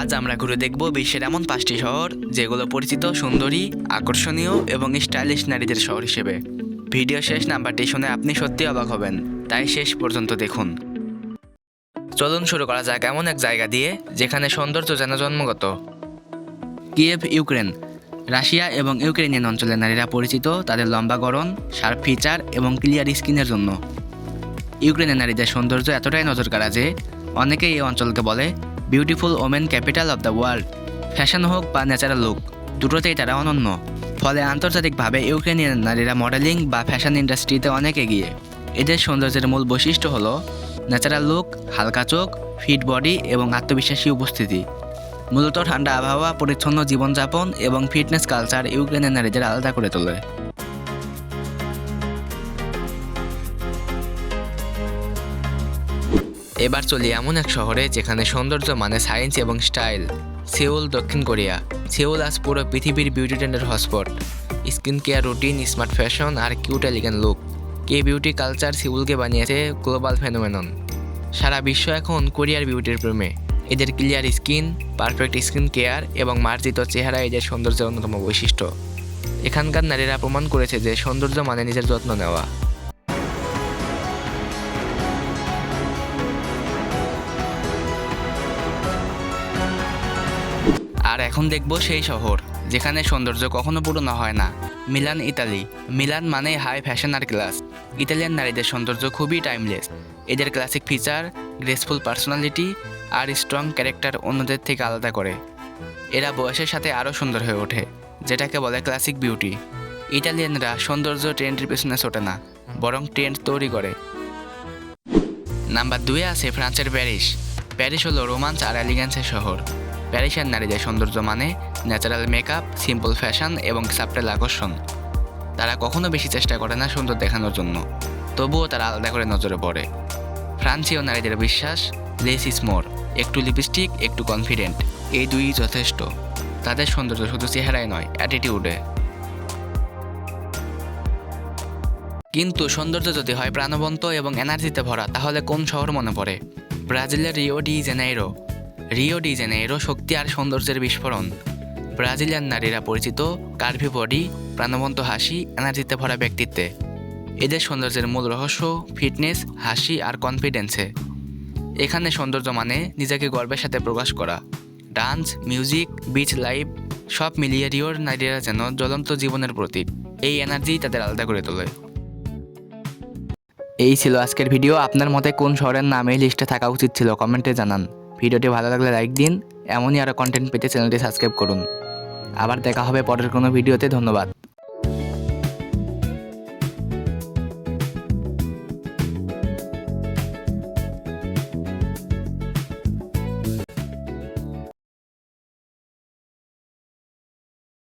আজ আমরা ঘুরে দেখব বিশ্বের এমন 5টি শহর যেগুলো পরিচিত সুন্দরী, আকর্ষণীয় এবং স্টাইলিশ নারীদের শহর হিসেবে। ভিডিও শেষ নাম্বারটি শুনে আপনি সত্যি অবাক হবেন, তাই শেষ পর্যন্ত দেখুন। চলুন শুরু করা যাক এমন এক জায়গা দিয়ে যেখানে সৌন্দর্য যেন জন্মগত। Kyiv, Ukraine. রাশিয়া এবং ইউক্রেনিয়ান অঞ্চলের নারীরা পরিচিত তাদের লম্বা গড়ন, শার্প ফিচার এবং ক্লিয়ার স্কিনের জন্য। ইউক্রেনের নারীদের সৌন্দর্য এতটাই নজরকাড়া যে অনেকেই এই অঞ্চলকে বলে beautiful women capital of the world. Fashion হোক বা ন্যাচারাল লুক, দুটোতেই তারা অনন্য। ফলে আন্তর্জাতিকভাবে ইউক্রেনিয়ান নারীরা মডেলিং বা ফ্যাশন ইন্ডাস্ট্রিতে অনেক এগিয়ে। এদের সৌন্দর্যের মূল বৈশিষ্ট্য হলো ন্যাচারাল লুক, হালকা চোখ, ফিট বডি এবং আত্মবিশ্বাসী উপস্থিতি। মূলত ঠান্ডা আবহাওয়া, পরিচ্ছন্ন জীবনযাপন এবং ফিটনেস কালচার ইউক্রেনের নারীদের আলাদা করে তোলে। এবার চলি এমন এক শহরে যেখানে সৌন্দর্য মানে সায়েন্স এবং স্টাইল। সেউল, দক্ষিণ কোরিয়া। সেউল আজ পুরো পৃথিবীর বিউটি ট্রেন্ডের hotspot. Skin care routine, smart fashion আর cute elegant look, K beauty culture সেউলকে বানিয়েছে গ্লোবাল ফেনোমেনন। সারা বিশ্ব এখন কোরিয়ার বিউটির প্রেমে। এদের clear skin, perfect skin care এবং মার্জিত চেহারা এদের সৌন্দর্যের অন্যতম বৈশিষ্ট্য। এখানকার নারীরা প্রমাণ করেছে যে সৌন্দর্য মানে নিজের যত্ন নেওয়া। আর এখন দেখব সেই শহর যেখানে সৌন্দর্য কখনো পুরনো হয় না। Milan, Italy. মিলান মানে হাই ফ্যাশন আর ক্লাস। ইতালিয়ান নারীদের সৌন্দর্য খুবই টাইমলেস। এদের ক্লাসিক ফিচার, গ্রেসফুল পার্সোনালিটি আর স্ট্রং ক্যারেক্টার অন্যদের থেকে আলাদা করে। এরা বয়সের সাথে আরও সুন্দর হয়ে ওঠে, যেটাকে বলে ক্লাসিক বিউটি। ইতালিয়ানরা সৌন্দর্য ট্রেন্ডের পেছনে ছোটে না, বরং ট্রেন্ড তৈরি করে। নাম্বার 2-এ আছে ফ্রান্সের প্যারিস। প্যারিস হলো রোমান্স আর এলিগেন্সের শহর। প্যারিসের নারীদের সৌন্দর্য মানে ন্যাচারাল মেকআপ, সিম্পল ফ্যাশন এবং সাবটেল আকর্ষণ। তারা কখনো বেশি চেষ্টা করে না সুন্দর দেখানোর জন্য, তবুও তারা আলাদা করে নজরে পড়ে। ফ্রান্সীয় নারীদের বিশ্বাস লেস ইজ মোর। একটু লিপস্টিক, একটু কনফিডেন্ট, এই দুই যথেষ্ট। তাদের সৌন্দর্য শুধু চেহারায় নয়, অ্যাটিটিউডে। কিন্তু সৌন্দর্য যদি হয় প্রাণবন্ত এবং এনার্জিতে ভরা, তাহলে কোন শহর মনে পড়ে? ব্রাজিলের Rio de Janeiro. Rio de Janeiro শক্তি আর সৌন্দর্যের বিস্ফোরণ। ব্রাজিলিয়ান নারীরা পরিচিত কার্ভি বডি, প্রাণবন্ত হাসি, এনার্জিতে ভরা ব্যক্তিত্বে। এদের সৌন্দর্যের মূল রহস্য ফিটনেস, হাসি আর কনফিডেন্সে। এখানে সৌন্দর্য মানে নিজেকে গর্বের সাথে প্রকাশ করা। ডান্স, মিউজিক, বিচ লাইফ সব মিলিয়ে রিওর নারীরা যেন জ্বলন্ত জীবনের প্রতীক। এই এনার্জি তাদের আলাদা করে তোলে। এই ছিল আজকের ভিডিও। আপনার মতে কোন শহরের নাম এই লিস্টে থাকা উচিত ছিল কমেন্টে জানান। ভিডিওটি ভালো লাগলে লাইক দিন। এমনই আরও কন্টেন্ট পেতে চ্যানেলটি সাবস্ক্রাইব করুন। আবার দেখা হবে পরের কোনো ভিডিওতে। ধন্যবাদ।